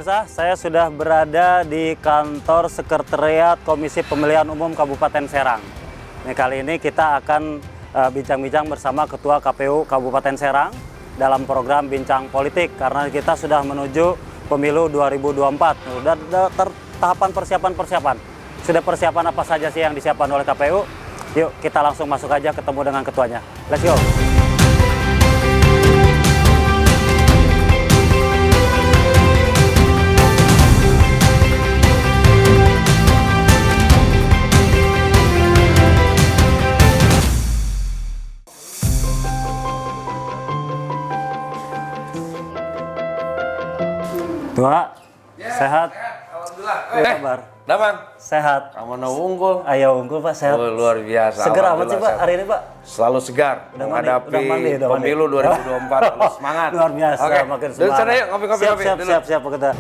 pemirsa, saya sudah berada di kantor Sekretariat Komisi Pemilihan Umum Kabupaten Serang. Kali ini kita akan bincang-bincang bersama Ketua KPU Kabupaten Serang dalam program Bincang Politik, karena kita sudah menuju pemilu 2024. Sudah tahapan persiapan. Sudah persiapan apa saja sih yang disiapkan oleh KPU? Yuk kita langsung masuk aja ketemu dengan ketuanya. Let's go! Tua, sehat? Alhamdulillah. Apa kabar? Damang. Sehat. Kamu unggul. Ayo unggul Pak, sehat. Oh, luar biasa. Seger amat sih Pak hari ini Pak. Selalu segar menghadapi pemilu 2024. Semangat. Luar biasa, Oke. makin Dulu semangat. sana yuk ngopi-ngopi. Siap Pak Ketua.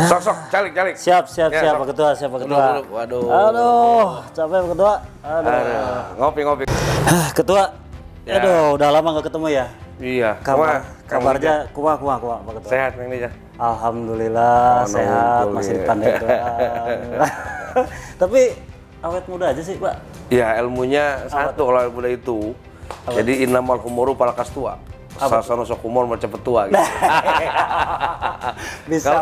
Sok calik. Siap Ya, Pak Ketua, siap Pak Ketua. Dulu. Waduh. Aduh, capek Pak Ketua. Aduh. Ngopi. Ketua. Ya. Aduh, udah lama nggak ketemu ya. Iya. Kabarnya kuah Pak Ketua. Sehat Mang Nija. Alhamdulillah sehat, unggul, masih ya. dipandai doang. Tapi awet muda aja sih Pak. Iya, ilmunya satu kalau ilmu itu. Jadi innamal humuru palakas tua. Sasana sok humor macam petua gitu. Bisa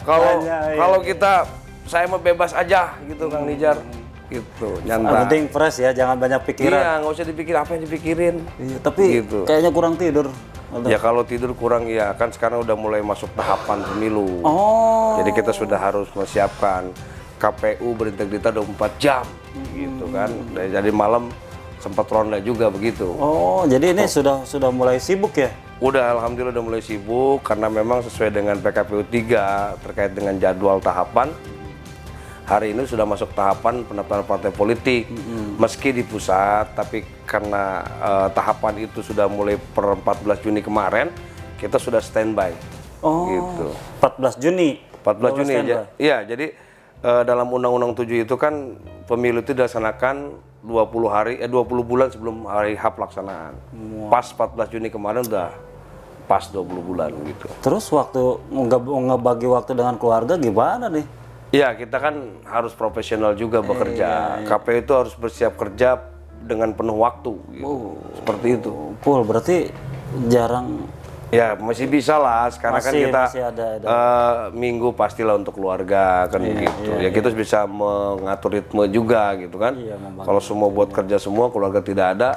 Kalau kita saya mah bebas aja gitu Kang Nijar. Gitu, yang nyantai. penting fresh ya, jangan banyak pikiran. Iya, nggak usah dipikir apa yang dipikirin. Iya, tapi gitu. kayaknya kurang tidur. Ya kalau tidur kurang ya, kan sekarang udah mulai masuk tahapan pemilu. Oh. Jadi kita sudah harus mempersiapkan. KPU berintegritas 24 jam, gitu kan. Jadi malam sempat ronda juga begitu. Oh, jadi ini sudah mulai sibuk ya? Udah, alhamdulillah udah mulai sibuk karena memang sesuai dengan PKPU 3 terkait dengan jadwal tahapan. Hari ini sudah masuk tahapan pendaftaran partai politik, meski di pusat, tapi karena tahapan itu sudah mulai per 14 Juni kemarin, kita sudah standby. Oh, gitu. 14 Juni. 14 Juni, iya. Jadi dalam Undang-Undang 7 itu kan pemilu itu dilaksanakan 20 bulan sebelum hari H pelaksanaan. Pas 14 Juni kemarin udah pas 20 bulan gitu. Terus waktu ngebagi waktu dengan keluarga gimana nih? Iya, kita kan harus profesional juga bekerja. KPU itu harus bersiap kerja dengan penuh waktu. Gitu. Seperti itu. Cool, berarti jarang. Ya, masih bisa lah. Sekarang kan kita masih ada. minggu pastilah untuk keluarga kan begitu. Ya kita bisa mengatur ritme juga gitu kan. Kalau semua buat kerja semua, keluarga tidak ada,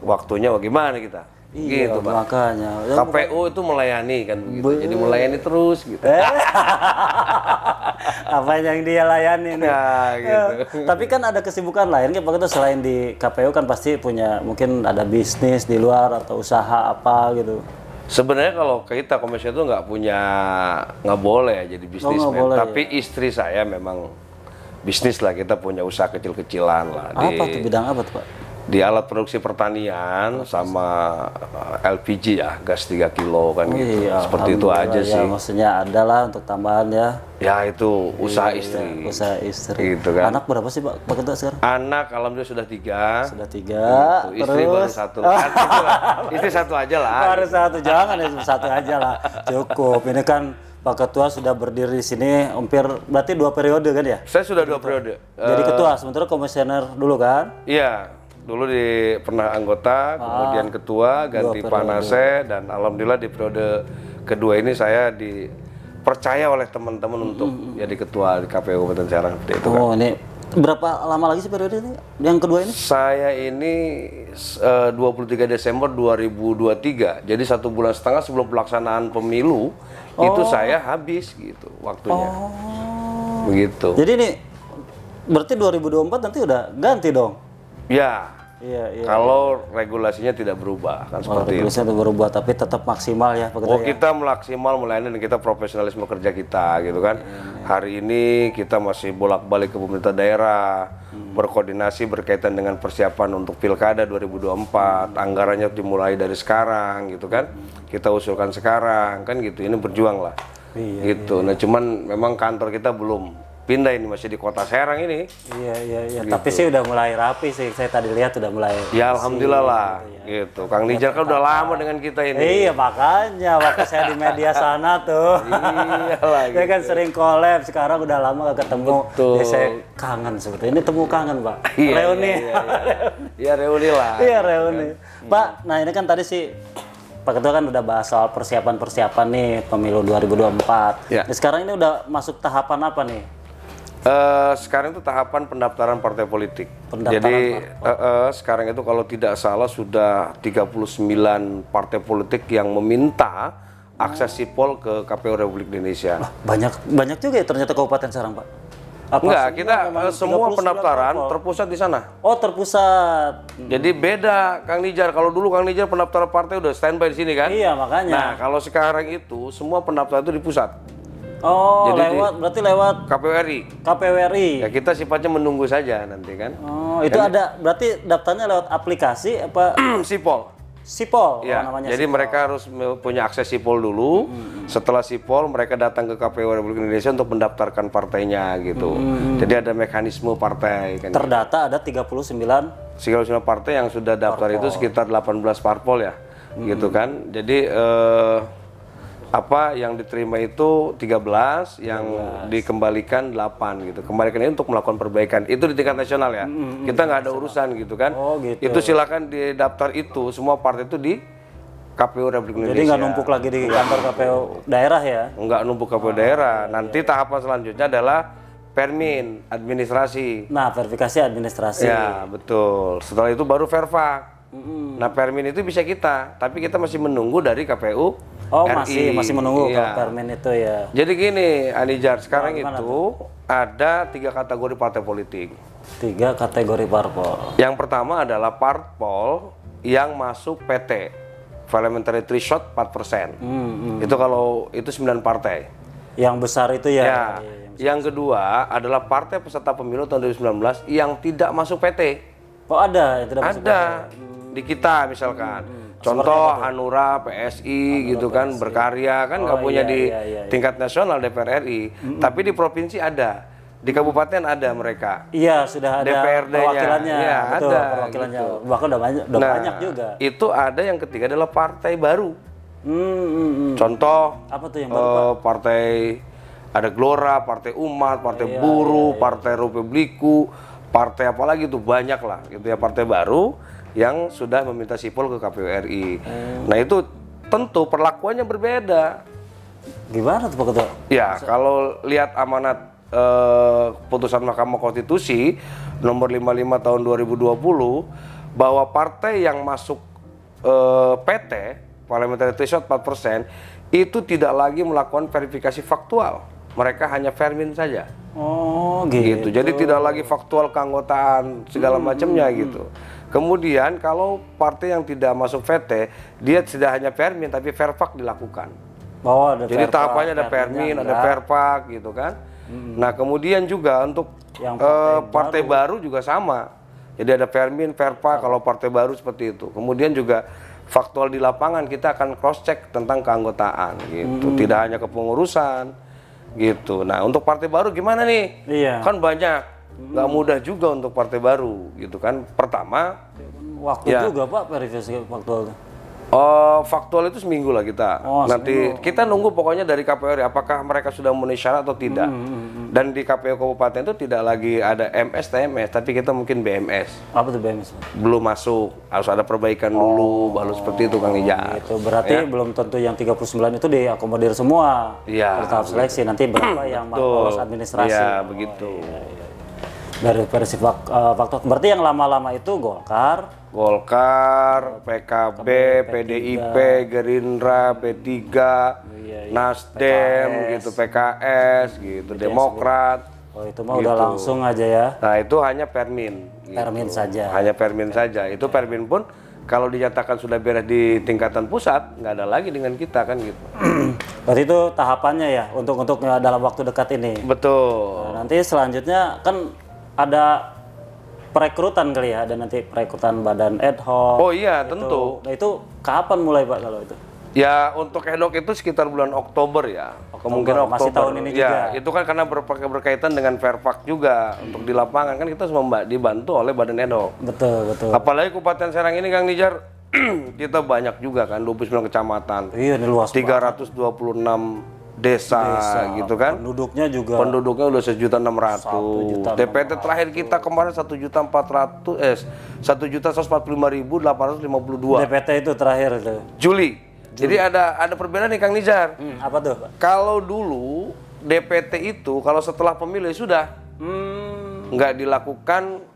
waktunya bagaimana kita? Iya, gitu, Pak. Makanya. KPU itu melayani kan begitu. Jadi melayani terus gitu. Apa yang dia layani nih? Ya, gitu. Tapi kan ada kesibukan lain kan Pak Ketua, selain di KPU kan pasti punya mungkin ada bisnis di luar atau usaha apa gitu. Sebenarnya kalau kita komisi itu nggak boleh jadi bisnismen. Tapi istri saya memang bisnis lah, kita punya usaha kecil-kecilan lah. Apa tuh, bidang apa tuh Pak? Di alat produksi pertanian sama LPG ya, gas 3 kilo kan gitu. Seperti itu aja sih. Ya, maksudnya ada lah untuk tambahan ya. Ya itu usaha istri. Usaha istri. Gitu kan. Anak berapa sih Pak Ketua sekarang? Anak alhamdulillah sudah 3. Sudah 3. Gitu. Istri baru 1. Istri 1 aja lah. Baru 1, jangan ya 1 aja lah. Cukup. Ini kan Pak Ketua sudah berdiri di sini hampir berarti 2 periode kan ya? Saya sudah 2 periode. Jadi ketua, sementara komisioner dulu kan? Iya. Dulu pernah anggota, kemudian ketua, ganti Panase, dan alhamdulillah di periode kedua ini saya dipercaya oleh teman-teman untuk jadi ketua di KPU Kabupaten Serang. Itu kan. Ini berapa lama lagi sih periode ini? Yang kedua ini? Saya ini 23 Desember 2023, jadi 1,5 bulan sebelum pelaksanaan pemilu, itu saya habis gitu waktunya. Begitu. Jadi ini berarti 2024 nanti udah ganti dong? Ya, iya. Kalau regulasinya tidak berubah kan seperti itu. Regulasinya tidak berubah, tapi tetap maksimal ya Pak Ketua. Kita maksimal melayani dan kita profesionalisme kerja kita gitu kan. Hari ini kita masih bolak-balik ke pemerintah daerah, berkoordinasi berkaitan dengan persiapan untuk Pilkada 2024. Anggarannya dimulai dari sekarang gitu kan. Kita usulkan sekarang kan gitu. Ini berjuang lah. Gitu. Nah, cuman memang kantor kita belum pindah ini masih di Kota Serang ini. Iya. Tapi sih udah mulai rapi sih. Saya tadi lihat udah mulai. Ya alhamdulillah lah, gitu. Kang Nijar kan udah lama dengan kita ini. Iya makanya waktu saya di media sana tuh. Iyalah. Saya kan sering collab, sekarang udah lama gak ketemu. Betul. Ya, saya kangen sebetulnya. Ini temu kangen Pak. Reuni. Iya reuni lah. Iya reuni. Pak, nah ini kan tadi sih Pak Ketua kan udah bahas soal persiapan nih pemilu 2024. Ya. Nah, sekarang ini udah masuk tahapan apa nih? Sekarang itu tahapan pendaftaran partai politik. Pendaftaran Jadi sekarang itu kalau tidak salah sudah 39 partai politik yang meminta akses sipol ke KPU Republik Indonesia. Banyak juga ya ternyata Kabupaten Serang Pak. Apa Enggak, semua kita memang semua 39 pendaftaran parpol? terpusat di sana. Oh terpusat. Jadi beda Kang Nijar. Kalau dulu Kang Nijar pendaftaran partai udah standby di sini kan? Iya makanya. Nah, kalau sekarang itu semua pendaftaran itu di pusat. Oh jadi berarti lewat KPU RI. KPU RI. Ya kita sifatnya menunggu saja nanti kan. Oh itu ada berarti daftarnya lewat aplikasi apa Sipol. Sipol Ya, namanya. jadi Sipol. mereka harus punya akses sipol dulu. Setelah sipol, mereka datang ke KPU Republik Indonesia untuk mendaftarkan partainya gitu. Jadi ada mekanisme partai. Kan. Terdata ada 39. Segala partai yang sudah daftar itu sekitar 18 parpol ya, gitu kan. Jadi apa yang diterima itu 13, yang dikembalikan 8 gitu. Kembalikan ini untuk melakukan perbaikan. Itu di tingkat nasional ya. Kita nggak ada urusan gitu kan. Oh, gitu. Itu silakan di daftar itu semua partai itu di KPU Republik Indonesia. Jadi nggak numpuk lagi di kantor KPU daerah ya? Nggak numpuk KPU daerah. Nanti tahapan selanjutnya adalah Permin administrasi. Nah verifikasi administrasi. Ya betul. Setelah itu baru Verfak. Nah Permin itu bisa kita, tapi kita masih menunggu dari KPU Oh RI. masih menunggu Iya. kalau permen itu ya. Jadi gini Anijar, sekarang gimana itu ada 3 kategori partai politik. 3 kategori parpol. Yang pertama adalah parpol yang masuk PT, Parliamentary Threshold 4%. Itu kalau itu 9 partai. Yang besar itu ya. Ya. Yang kedua adalah partai peserta pemilu tahun 2019 yang tidak masuk PT. Oh ada yang tidak masuk. Ada di kita misalkan. Contoh Hanura, PSI gitu kan, berkarya kan nggak punya di tingkat nasional DPR RI, tapi di provinsi ada, di kabupaten ada mereka. Iya sudah ada DPRD-nya. perwakilannya, Ya, betul ada, perwakilannya. gitu. Bahkan udah banyak juga. Itu ada yang ketiga adalah partai baru. Contoh Apa tuh yang baru? partai ada Gelora, Partai Umat, Partai Buruh, Partai Republiku, partai apa lagi tuh banyak lah, gitu ya partai baru yang sudah meminta sipol ke KPU RI. Nah itu tentu perlakuannya berbeda. Gimana tuh Pak Ketua? Ya kalau lihat amanat putusan Mahkamah Konstitusi nomor 55 tahun 2020 bahwa partai yang masuk PT Parliamentary Threshold 4% itu tidak lagi melakukan verifikasi faktual. Mereka hanya Permin saja. Oh gitu. Jadi tidak lagi faktual keanggotaan segala macamnya gitu. Kemudian kalau partai yang tidak masuk VT, dia tidak hanya Permin tapi Verfak dilakukan. Oh, ada Jadi Verpak, tahapannya ada Permin, ada Verfak gitu kan. Nah kemudian juga untuk Yang partai baru juga sama. Jadi ada Permin, Verfak kalau partai baru seperti itu. Kemudian juga faktual di lapangan kita akan cross check tentang keanggotaan gitu. Tidak hanya kepengurusan gitu. Nah untuk partai baru gimana nih? Iya. Kan banyak, nggak mudah juga untuk partai baru gitu kan. Pertama, Waktu juga Pak verifikasi faktual. faktual itu seminggu lah kita. Nanti kita nunggu pokoknya dari KPU RI apakah mereka sudah memenuhi syarat atau tidak. Dan di KPU kabupaten itu tidak lagi ada MS, TMS, tapi kita mungkin BMS. Apa tuh BMS? Belum masuk, harus ada perbaikan dulu, baru seperti itu Kang Ija. Itu berarti belum tentu yang 39 itu diakomodir semua. Iya. Pada tahap seleksi nanti berapa yang lolos administrasi. Iya, begitu. Dari versi faktual. Berarti yang lama-lama itu Golkar, PKB, PDIP, Gerindra, P3, Nasdem, gitu, PKS, gitu, Demokrat. Oh itu mah udah langsung aja ya. Nah itu hanya Permin. Gitu. Permin saja. Hanya Permin saja. Itu Permin pun kalau dinyatakan sudah beres di tingkatan pusat, nggak ada lagi dengan kita kan gitu. Berarti itu tahapannya ya untuk dalam waktu dekat ini. Betul. Nah, nanti selanjutnya kan ada perekrutan kali ya, ada nanti perekrutan badan ad hoc. Oh iya tentu. Nah itu kapan mulai Pak kalau itu? Ya untuk hedok itu sekitar bulan Oktober ya. Kemungkinan Oktober. Masih tahun ini ya, juga. Itu kan karena berkaitan dengan Verpak juga. Untuk di lapangan kan kita semua dibantu oleh Badan Hedok. Betul, betul. Apalagi Kabupaten Serang ini Kang Nijar, kita banyak juga kan, 29 kecamatan. Iya, ini luas 326 desa gitu kan. Penduduknya juga. Penduduknya udah 1.600.000. DPT terakhir kita kemarin 1.145.852. DPT itu terakhir itu. Juli. Jadi ada perbedaan nih Kang Nijar. Apa tuh, Pak? Kalau dulu DPT itu kalau setelah pemilu ya sudah nggak dilakukan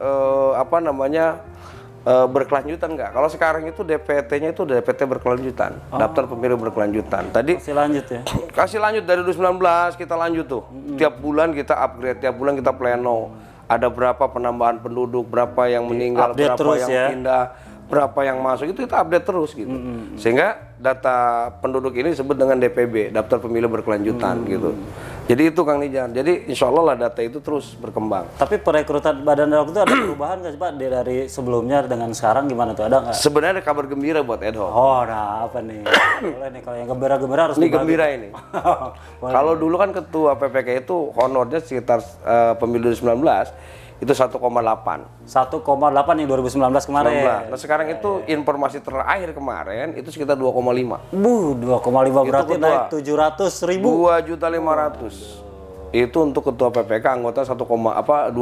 berkelanjutan nggak. Kalau sekarang itu DPT-nya itu DPT berkelanjutan, daftar pemilu berkelanjutan. Tadi Masih lanjut ya. kasih lanjut dari 2019 kita lanjut tuh. Tiap bulan kita upgrade, tiap bulan kita pleno. Ada berapa penambahan penduduk, berapa yang meninggal, Update berapa terus yang ya. pindah, berapa yang masuk, itu kita update terus gitu. Sehingga data penduduk ini disebut dengan DPB, daftar pemilu berkelanjutan gitu. Jadi itu Kang Nijar. Jadi insya Allah lah data itu terus berkembang. Tapi perekrutan Badan Hedok itu ada perubahan nggak sih, Pak? Dari sebelumnya dengan sekarang gimana tuh? Ada nggak? Sebenarnya ada kabar gembira buat Ad hoc. Oh, nah apa nih? Boleh nih, kalau yang gembira-gembira harus Ini dibagi. gembira ini. Kalau dulu kan ketua PPK itu honornya sekitar pemilu 2019 itu 1,8. 1,8 yang 2019 kemarin. Nah sekarang itu informasi terakhir kemarin itu sekitar 2,5. 2,5 berarti ketua. naik 700.000. 2.500.000. Itu untuk ketua PPK anggota 2,2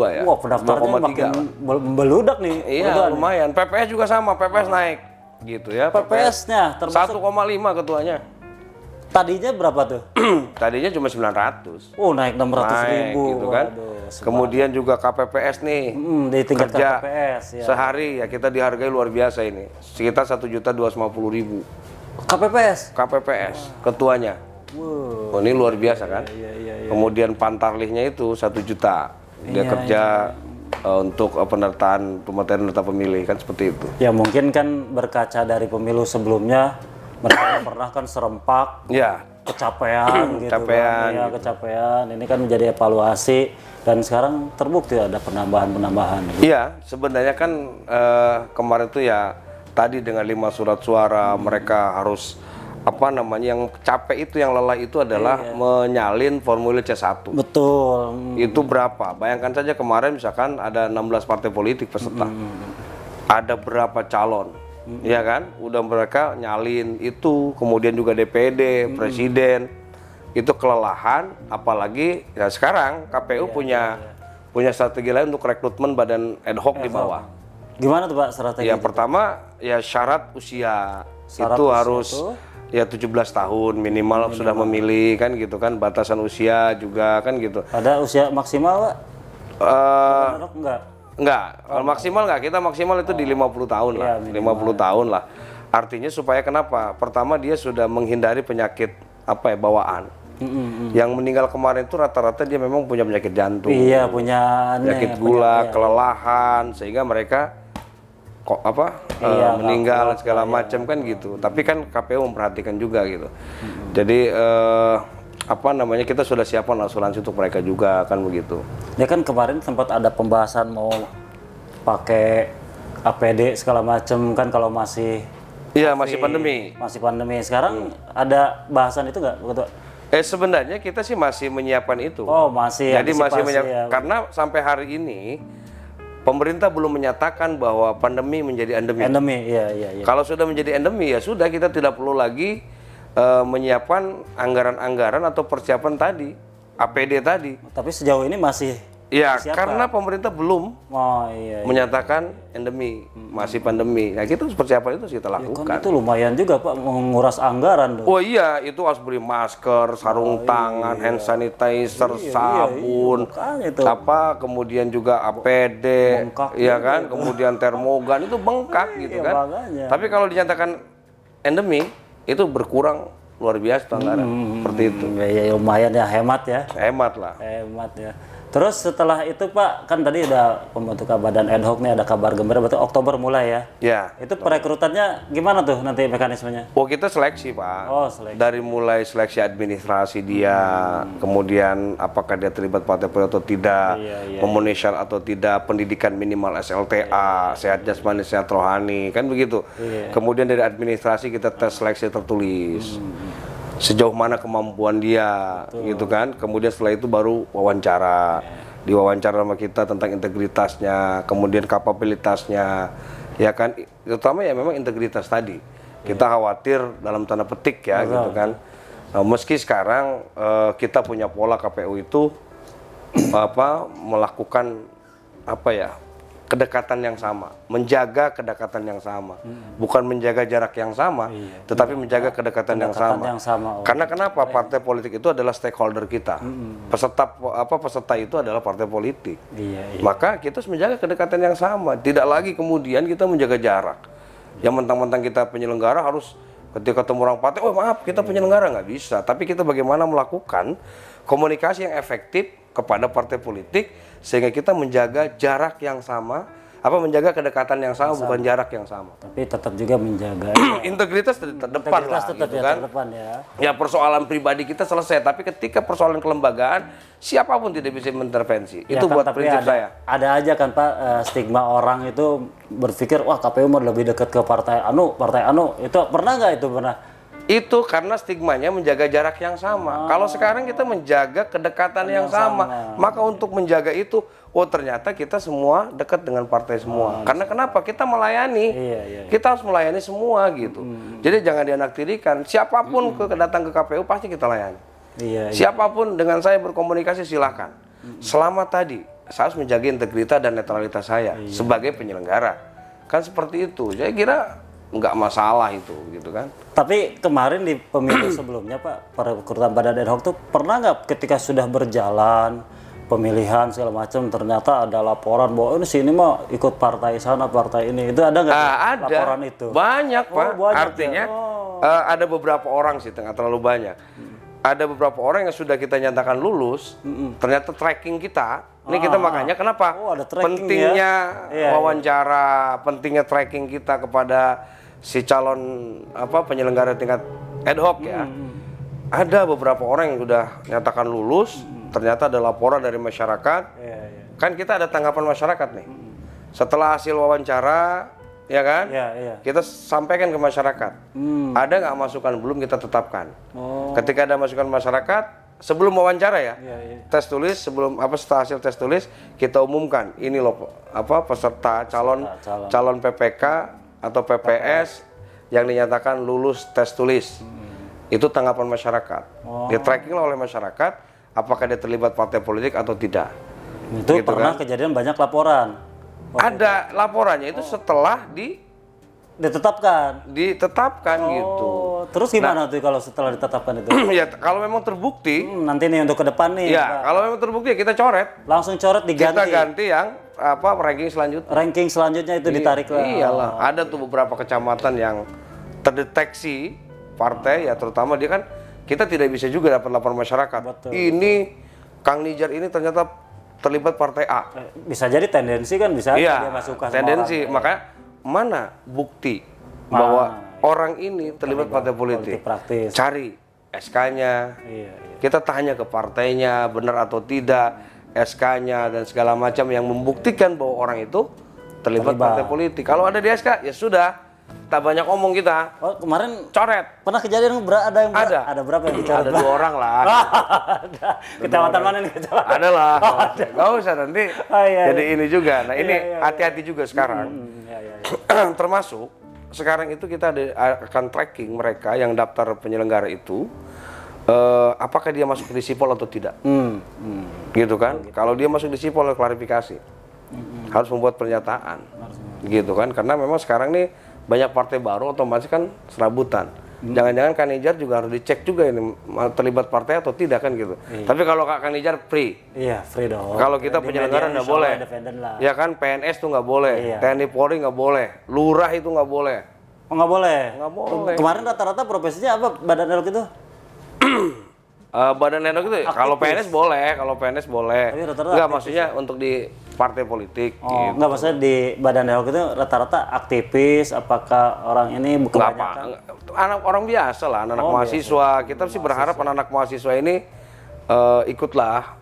ya. Wah, pendaftarnya makin membeludak nih. Iya, lumayan. PPS juga sama, PPS naik gitu ya. PPS-nya termasuk 1,5 ketuanya. tadinya berapa tuh? Tadinya cuma 900. Oh, naik 600.000 gitu kan. Waduh, Kemudian juga KPPS nih. di tingkat kerja KPPS ya. sehari ya kita dihargai luar biasa ini. Sekitar 1.250.000. KPPS. KPPS ketuanya. Wow. Oh, ini luar biasa kan. Iya. Kemudian pantarlihnya itu 1 juta. Dia kerja untuk penyertaan data pemilih kan seperti itu. Ya mungkin kan berkaca dari pemilu sebelumnya mereka pernah kan serempak, Ya. kecapean gitu Kecapean, kan. Ya, kecapean. Ini kan menjadi evaluasi dan sekarang terbukti ada penambahan-penambahan. Iya, sebenarnya kan kemarin tuh ya tadi dengan 5 surat suara mereka harus yang capek itu, yang lelah itu adalah menyalin formulir C1. Betul. Itu berapa? Bayangkan saja kemarin misalkan ada 16 partai politik peserta. Ada berapa calon? Ya kan? Udah mereka nyalin itu, kemudian juga DPD, presiden. Itu kelelahan, apalagi ya sekarang KPU punya strategi lain untuk rekrutmen badan ad hoc di bawah. Gimana tuh Pak strategi? Yang pertama ya syarat usia Syarat itu usia harus ya 17 tahun minimal sudah memilih kan gitu kan, batasan usia juga kan gitu. Ada usia maksimal Pak? Enggak. Kalau maksimal enggak, kita maksimal itu di 50 tahun lah. 50 tahun lah. Artinya supaya kenapa? Pertama dia sudah menghindari penyakit bawaan. Yang meninggal kemarin itu rata-rata dia memang punya penyakit jantung. Iya, punya penyakit gula, kelelahan, sehingga mereka meninggal segala macam kan gitu. Tapi kan KPU memperhatikan juga gitu. Jadi kita sudah siapkan asuransi untuk mereka juga kan begitu. Ya kan kemarin sempat ada pembahasan mau pakai APD segala macam kan kalau masih pandemi. Masih pandemi. Sekarang ada bahasan itu nggak, Ketua? Sebenarnya kita sih masih menyiapkan itu. Oh, masih. Jadi masih menyiapkan ya. karena sampai hari ini pemerintah belum menyatakan bahwa pandemi menjadi endemi. Endemi, iya. Kalau sudah menjadi endemi ya sudah, kita tidak perlu lagi menyiapkan anggaran-anggaran atau persiapan tadi, APD tadi. Tapi sejauh ini masih ya siapa? Karena pemerintah belum menyatakan endemi, masih pandemi. Nah, kita persiapan itu kita lakukan. Ya kan itu lumayan juga Pak menguras anggaran tuh. Oh iya, itu harus beli masker, sarung tangan, hand sanitizer, sabun, kemudian juga APD, ya kan, kemudian termogan itu bengkak gitu kan. Makanya. Tapi kalau dinyatakan endemi itu berkurang luar biasa anggaran seperti itu. Ya lumayan ya, hemat ya. Hemat lah. Hemat ya. Terus setelah itu Pak, kan tadi udah pembentukan badan ad hoc nih, ada kabar gembira, berarti Oktober mulai ya? Ya. Itu perekrutannya gimana tuh nanti mekanismenya? Oh, kita seleksi, Pak. Oh, seleksi. Dari mulai seleksi administrasi dia, kemudian apakah dia terlibat partai politik atau tidak, memenuhi syarat atau tidak, pendidikan minimal SLTA, sehat jasmani, sehat rohani, kan begitu. Kemudian dari administrasi kita tes seleksi tertulis. Sejauh mana kemampuan dia, gitu kan. Kemudian setelah itu baru wawancara. Diwawancara sama kita tentang integritasnya, kemudian kapabilitasnya, ya kan. Terutama ya memang integritas tadi. Kita khawatir dalam tanda petik ya, gitu kan. Nah, meski sekarang kita punya pola KPU itu melakukan kedekatan yang sama, menjaga kedekatan yang sama, bukan menjaga jarak yang sama, tetapi menjaga kedekatan yang sama. Karena kenapa? Partai politik itu adalah stakeholder kita, peserta itu adalah partai politik. Maka kita harus menjaga kedekatan yang sama, tidak lagi kemudian kita menjaga jarak. Yang mentang-mentang kita penyelenggara harus ketika ketemu orang partai, oh maaf kita penyelenggara, nggak bisa. Tapi kita bagaimana melakukan komunikasi yang efektif kepada partai politik sehingga kita menjaga jarak yang sama, menjaga kedekatan yang sama, bukan jarak yang sama. Tapi tetap juga menjaga integritas terdepan lah, tetap gitu ya, kan. terdepan ya. Ya persoalan pribadi kita selesai, tapi ketika persoalan kelembagaan siapapun tidak bisa mengintervensi. Ya, itu kan, buat prinsip saya. Ada aja kan Pak stigma orang itu berpikir wah KPU mau lebih dekat ke partai anu. Itu pernah nggak itu pernah? Itu karena stigmanya menjaga jarak yang sama. Kalau sekarang kita menjaga kedekatan yang sama. Maka untuk menjaga itu, ternyata kita semua dekat dengan partai semua. Karena kenapa? Kita melayani. Kita harus melayani semua gitu. Jadi jangan dianaktirikan. Siapapun datang ke KPU pasti kita layani. Siapapun dengan saya berkomunikasi silakan. Selama tadi saya harus menjaga integritas dan netralitas saya sebagai penyelenggara. Kan seperti itu. Saya kira nggak masalah itu, gitu kan. Tapi kemarin di pemilu sebelumnya Pak, perekrutan badan ad hoc tuh pernah nggak ketika sudah berjalan pemilihan segala macam ternyata ada laporan bahwa ini mah ikut partai sana, partai ini, itu ada nggak laporan itu? Banyak Pak. Banyak, artinya ada beberapa orang sih, nggak terlalu banyak. Ada beberapa orang yang sudah kita nyatakan lulus, ternyata tracking kita. Ini kita makanya kenapa pentingnya wawancara, pentingnya tracking kita kepada si calon penyelenggara tingkat ad hoc ya. Ada beberapa orang yang sudah nyatakan lulus, ternyata ada laporan dari masyarakat. Kan kita ada tanggapan masyarakat nih. Setelah hasil wawancara, ya kan? Kita sampaikan ke masyarakat. Ada nggak masukan, belum kita tetapkan. Ketika ada masukan masyarakat, sebelum wawancara ya, tes tulis setelah hasil tes tulis kita umumkan ini loh peserta calon PPK atau PPS yang dinyatakan lulus tes tulis. Itu tanggapan masyarakat. Dia tracking oleh masyarakat apakah dia terlibat partai politik atau tidak. Itu gitu pernah kan? Kejadian banyak laporan. Ada laporannya itu setelah ditetapkan gitu. Terus gimana tuh kalau setelah ditetapkan itu? Ya kalau memang terbukti nanti nih untuk ke depan nih. Ya, kalau memang terbukti ya kita coret. Langsung coret diganti. Kita ganti yang ranking selanjutnya. Ranking selanjutnya itu ditarik lah. Iyalah, ada tuh beberapa kecamatan yang terdeteksi partai ya, terutama dia kan kita tidak bisa juga dapat laporan masyarakat. Betul. Ini Kang Nijar ini ternyata terlibat partai A. Bisa jadi tendensi kan bisa dia masukkan tendensi. Makanya mana bukti bahwa orang ini terlibat partai politik? Praktis. Cari SK-nya. Kita tanya ke partainya benar atau tidak, SK-nya dan segala macam yang membuktikan bahwa orang itu terlibat partai politik. Kalau ada di SK ya sudah, tak banyak omong kita. Oh, kemarin coret. Pernah kejadian ada berapa yang dicoret? Ada 2 orang lah. Ada. Kecamatan mana nih kecamatan? Ada lah. Gak usah nanti. Jadi ini juga. Nah ini hati-hati juga sekarang. Termasuk sekarang itu kita akan tracking mereka yang daftar penyelenggara itu. Apakah dia masuk di sipol atau tidak? Gitu kan? Kalau dia masuk di sipol, klarifikasi. Harus membuat pernyataan. Gitu kan? Karena memang sekarang nih banyak partai baru otomatis kan serabutan. Jangan-jangan Kang Nijar juga harus dicek juga ini terlibat partai atau tidak kan gitu. Tapi kalau Kang Nijar free. Iya, free dong. Kalau kita penyelenggara nggak boleh. Ya kan PNS tuh nggak boleh, TNI Polri nggak boleh, lurah itu nggak boleh. Oh nggak boleh? Nggak boleh. Kemarin rata-rata profesinya apa badan ad hoc itu? Badan ad hoc itu kalau PNS boleh, Tapi rata-rata Enggak, aktivis maksudnya untuk di partai politik. Oh, gitu. enggak, maksudnya di badan ad hoc itu rata-rata aktivis, apakah orang ini Enggak kebanyakan? anak orang biasa lah, anak mahasiswa. Kita sih berharap anak-anak mahasiswa ini ikutlah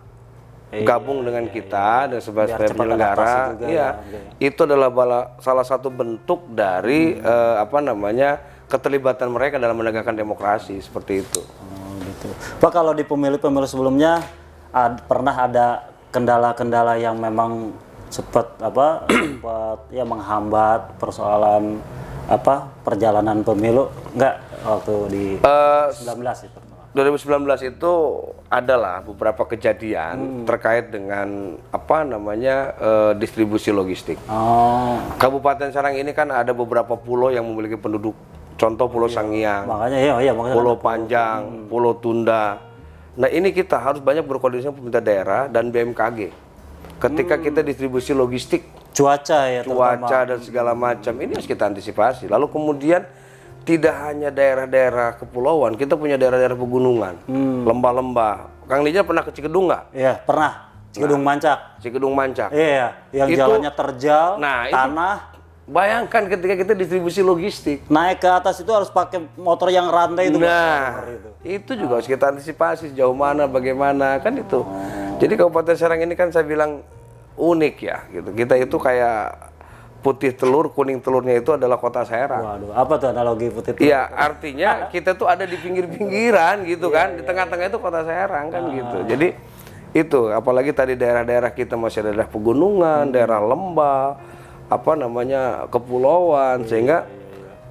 gabung dengan kita dan sebagai cepat penyelenggara. adaptasi juga Iya, itu adalah salah satu bentuk dari keterlibatan mereka dalam menegakkan demokrasi seperti itu. Oh, gitu. Pak, kalau di pemilu-pemilu sebelumnya pernah ada kendala-kendala yang memang sempat ya menghambat persoalan perjalanan pemilu enggak waktu di 19 itu? 2019 itu adalah beberapa kejadian terkait dengan distribusi logistik. Oh, Kabupaten Serang ini kan ada beberapa pulau yang memiliki penduduk. Contoh Pulau Sangiang, makanya makanya Pulau Panjang, Pulau Tunda. Nah, ini kita harus banyak berkoordinasi dengan pemerintah daerah dan BMKG. Ketika kita distribusi logistik, cuaca dan segala macam, ini harus kita antisipasi. Lalu kemudian tidak hanya daerah-daerah kepulauan, kita punya daerah-daerah pegunungan, lembah-lembah. Kang Lija pernah ke Cikedung nggak? Iya, pernah. Cikedung Mancak. Cikedung Mancak. Iya, yang jalannya terjal, tanah. Bayangkan ketika kita distribusi logistik. Naik ke atas itu harus pakai motor yang rantai itu. Nah, itu juga harus kita antisipasi sejauh mana, bagaimana, kan itu. Jadi Kabupaten Serang ini kan saya bilang unik ya, gitu. Kita itu kayak putih telur, kuning telurnya itu adalah kota Serang. Waduh, apa tuh analogi putih telur? Iya, artinya kita tuh ada di pinggir-pinggiran gitu kan, di tengah-tengah itu kota Serang kan gitu. Jadi itu, apalagi tadi daerah-daerah kita masih ada daerah pegunungan, daerah lembah, kepulauan, sehingga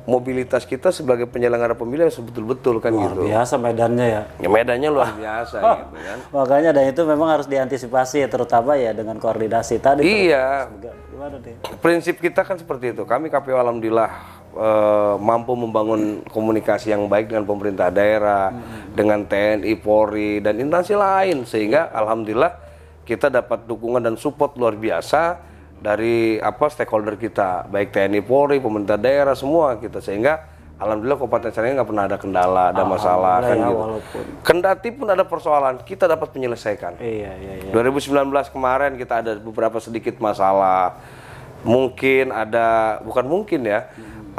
mobilitas kita sebagai penyelenggara pemilu harus betul-betul kan luar gitu. biasa medannya ya. Ya medannya luar biasa gitu kan. Makanya dan itu memang harus diantisipasi ya, terutama ya dengan koordinasi tadi. Iya. Gimana deh? Prinsip kita kan seperti itu. Kami KPU alhamdulillah mampu membangun komunikasi yang baik dengan pemerintah daerah, dengan TNI, Polri dan instansi lain, sehingga alhamdulillah kita dapat dukungan dan support luar biasa dari stakeholder kita, baik TNI, Polri, pemerintah daerah, semua kita, sehingga alhamdulillah Kabupaten Serang nggak pernah ada kendala, ada masalah kan ya, gitu. walaupun. Kendati pun ada persoalan, kita dapat menyelesaikan. Iya. 2019 kemarin kita ada beberapa sedikit masalah,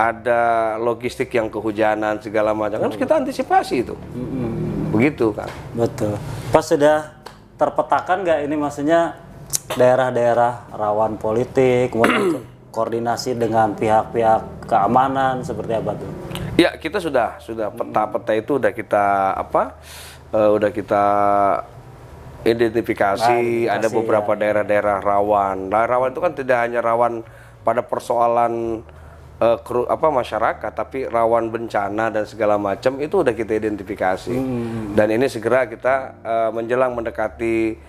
ada logistik yang kehujanan segala macam, harus kita antisipasi itu. Begitu kan. Betul. Pas sudah terpetakan nggak ini, maksudnya daerah-daerah rawan politik, kemudian koordinasi dengan pihak-pihak keamanan seperti apa tuh? Ya, kita sudah peta-peta itu udah kita identifikasi. Ada beberapa daerah-daerah rawan. Nah, rawan itu kan tidak hanya rawan pada persoalan masyarakat, tapi rawan bencana dan segala macam itu udah kita identifikasi. Dan ini segera kita menjelang mendekati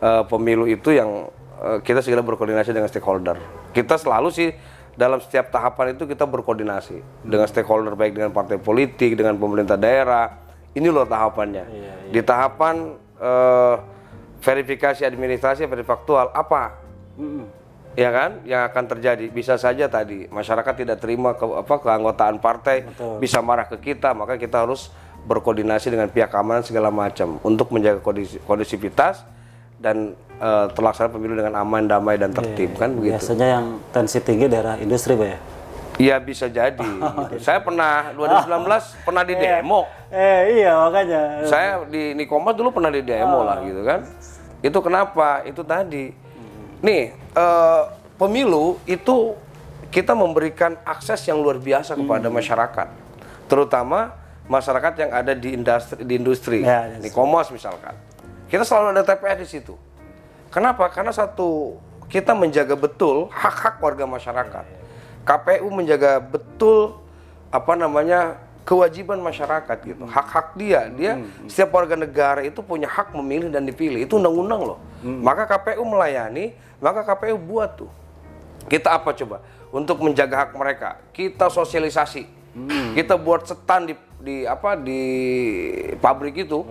pemilu itu yang kita segera berkoordinasi dengan stakeholder. Kita selalu sih dalam setiap tahapan itu kita berkoordinasi dengan stakeholder, baik dengan partai politik, dengan pemerintah daerah. Ini loh tahapannya. Di tahapan verifikasi administrasi, verifaktual apa? Ya kan, yang akan terjadi bisa saja tadi masyarakat tidak terima keanggotaan partai, bisa marah ke kita, maka kita harus berkoordinasi dengan pihak keamanan segala macam untuk menjaga kondusivitas dan terlaksana pemilu dengan aman, damai dan tertib kan begitu. Biasanya yang tensi tinggi daerah industri, Pak ya? Iya bisa jadi. Gitu. Saya pernah 2019 pernah di demo. Iya makanya. Saya di Nikomas dulu pernah di demo lah gitu kan. Itu kenapa? Itu tadi. Nih pemilu itu kita memberikan akses yang luar biasa kepada masyarakat, terutama masyarakat yang ada di industri. Nikomas misalkan. Kita selalu ada TPS di situ. Kenapa? Karena satu, kita menjaga betul hak-hak warga masyarakat. KPU menjaga betul kewajiban masyarakat gitu. Hak-hak dia setiap warga negara itu punya hak memilih dan dipilih. Itu undang-undang loh. Maka KPU melayani, maka KPU buat tuh. Kita apa coba? Untuk menjaga hak mereka, kita sosialisasi. Kita buat stand di pabrik itu.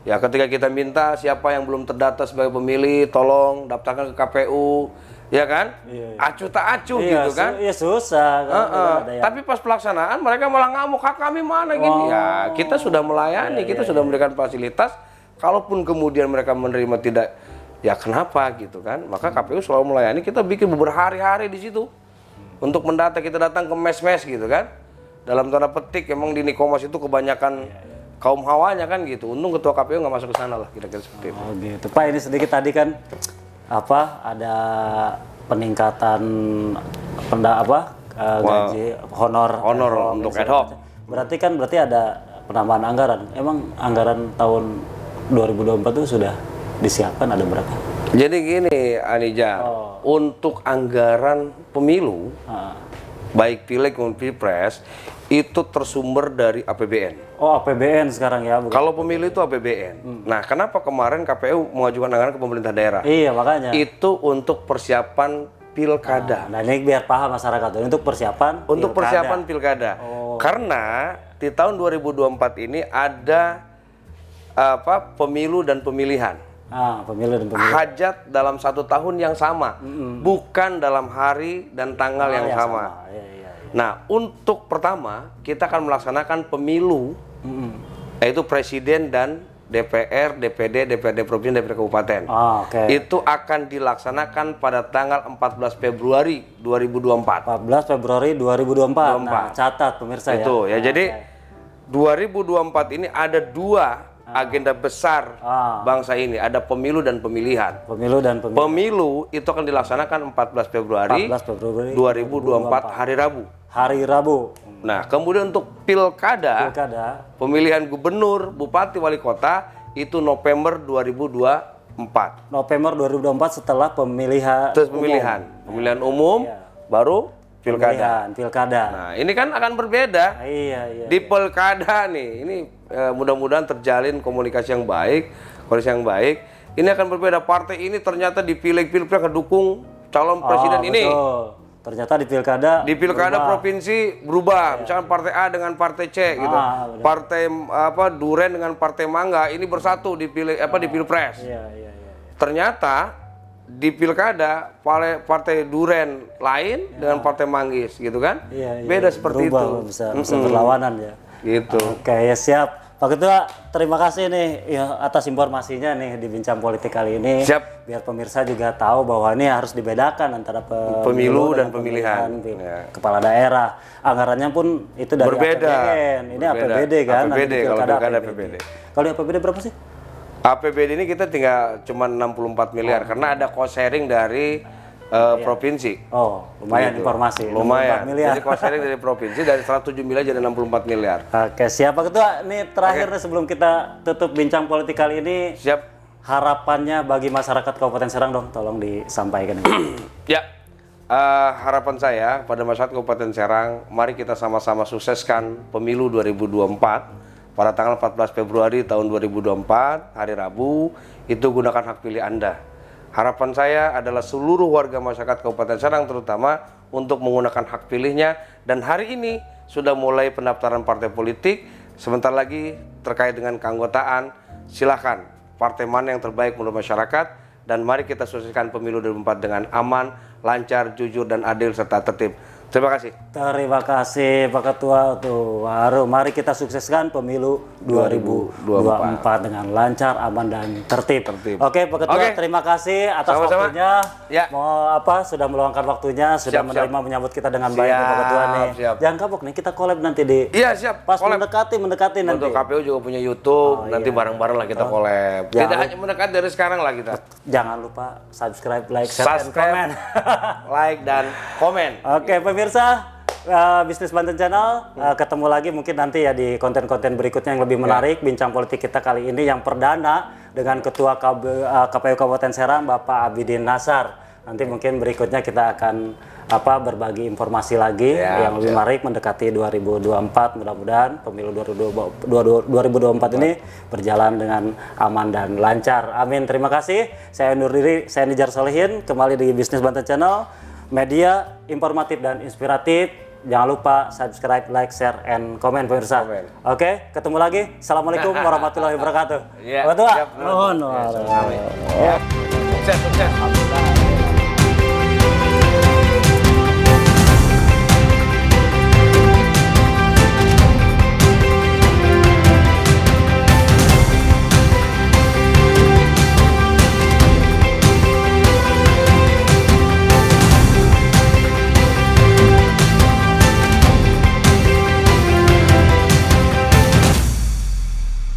Ya ketika kita minta siapa yang belum terdata sebagai pemilih, tolong daftarkan ke KPU, ya kan? Acuh tak acuh gitu kan? Iya susah. Tapi pas pelaksanaan mereka malah ngamuk, hak kami mana gini? Ya kita sudah melayani, kita sudah memberikan fasilitas kalaupun kemudian mereka menerima tidak, ya kenapa gitu kan? Maka KPU selalu melayani, kita bikin berhari-hari di situ untuk mendata. Kita datang ke mes-mes gitu kan. Dalam tanda petik emang di Nikomas itu kebanyakan kaum hawanya kan gitu. Untung ketua KPU nggak masuk ke sana lah, kira-kira seperti itu. Oh gitu. Pak, ini sedikit tadi kan ada peningkatan gaji honor untuk ad hoc. Berarti ada penambahan anggaran. Emang anggaran tahun 2024 itu sudah disiapkan ada berapa? Jadi gini, Anija, untuk anggaran pemilu, baik pileg maupun pilpres, itu tersumber dari APBN. Oh, APBN sekarang ya? Kalau pemilu itu APBN. Nah, kenapa kemarin KPU mengajukan anggaran ke pemerintah daerah? Iya, makanya. Itu untuk persiapan pilkada. Nah, ini biar paham masyarakat. Untuk persiapan Untuk persiapan pilkada. Karena di tahun 2024 ini ada pemilu dan pemilihan. Pemilu dan pemilihan. Hajat dalam 1 tahun yang sama, bukan dalam hari dan tanggal yang sama. Iya. Nah, untuk pertama kita akan melaksanakan pemilu, yaitu presiden dan DPR, DPD, DPRD provinsi, DPRD kabupaten. Itu akan dilaksanakan pada tanggal 14 Februari 2024. 14 Februari 2024. Nah, catat pemirsa itu ya. Jadi 2024 ini ada 2 agenda besar bangsa ini, ada pemilu dan pemilihan. Pemilu itu akan dilaksanakan 14 Februari 2024 hari Rabu. Nah, kemudian untuk pilkada, pemilihan gubernur, bupati, wali kota itu November 2024. November 2024 setelah pemilihan umum, baru pilkada. Nah, ini kan akan berbeda. Di pilkada nih, ini mudah-mudahan terjalin komunikasi yang baik, koalisi yang baik. Ini akan berbeda. Partai ini ternyata di pilek-pilpres ngedukung calon presiden ini. Betul. Ternyata di pilkada provinsi berubah. Misalkan partai A dengan partai C gitu. Partai Duren dengan partai Mangga ini bersatu di pilpres. Ternyata di pilkada partai Duren lain dengan partai Manggis gitu kan. Beda seperti itu. Bisa berlawanan ya. Gitu. Oke, ya siap. Pak Ketua, terima kasih nih atas informasinya nih di Bincang Politik kali ini. Siap. Biar pemirsa juga tahu bahwa ini harus dibedakan antara pemilu dan pemilihan. Kepala daerah. Anggarannya pun itu dari berbeda. APBN. Ini APBD kan? APBD, kalau pilkada APBD. Kalau APBD berapa sih? APBD ini kita tinggal cuma 64 miliar karena ada cost sharing dari provinsi. Lumayan informasi. Lumayan. Jadi cost sharing dari provinsi dari 107 miliar jadi 64 miliar. Oke, siap Pak Ketua. Ini terakhir nih sebelum kita tutup Bincang Politik kali ini. Siap. Harapannya bagi masyarakat Kabupaten Serang dong, tolong disampaikan. Ya, harapan saya pada masyarakat Kabupaten Serang, mari kita sama-sama sukseskan pemilu 2024 pada tanggal 14 Februari tahun 2024, hari Rabu, itu gunakan hak pilih Anda. Harapan saya adalah seluruh warga masyarakat Kabupaten Serang terutama untuk menggunakan hak pilihnya, dan hari ini sudah mulai pendaftaran partai politik. Sebentar lagi terkait dengan keanggotaan, silakan partai mana yang terbaik menurut masyarakat, dan mari kita sukseskan pemilu 2024 dengan aman, lancar, jujur, dan adil serta tertib. Terima kasih. Terima kasih Pak Ketua. Mari kita sukseskan pemilu 2024 dengan lancar, aman, dan tertib. Oke Pak Ketua, terima kasih atas waktunya. Sudah meluangkan waktunya, sudah menerima menyambut kita dengan baik Pak Ketua nih. Jangan kapok nih, kita collab nanti di. Iya siap. Pas mendekati nanti. Untuk KPU juga punya YouTube, nanti bareng-bareng lah kita collab. Tidak hanya mendekat dari sekarang lah kita. Jangan lupa subscribe, like, share, dan komen. Like dan komen. Oke pemirsa, Bisnis Banten Channel, ketemu lagi mungkin nanti ya di konten-konten berikutnya yang lebih menarik. Bincang politik kita kali ini yang perdana dengan Ketua KPU Kabupaten Serang, Bapak Abidin Nasar. Nanti mungkin berikutnya kita akan berbagi informasi lagi yang lebih menarik mendekati 2024. Mudah-mudahan pemilu 2024 ini berjalan dengan aman dan lancar. Amin. Terima kasih. Saya undur diri, saya Nijar Solihin, kembali di Bisnis Banten Channel, media informatif dan inspiratif. Jangan lupa subscribe, like, share, and komen pemirsa. Oke, ketemu lagi. Assalamualaikum warahmatullahi wabarakatuh. Iya. Betul. Sukses.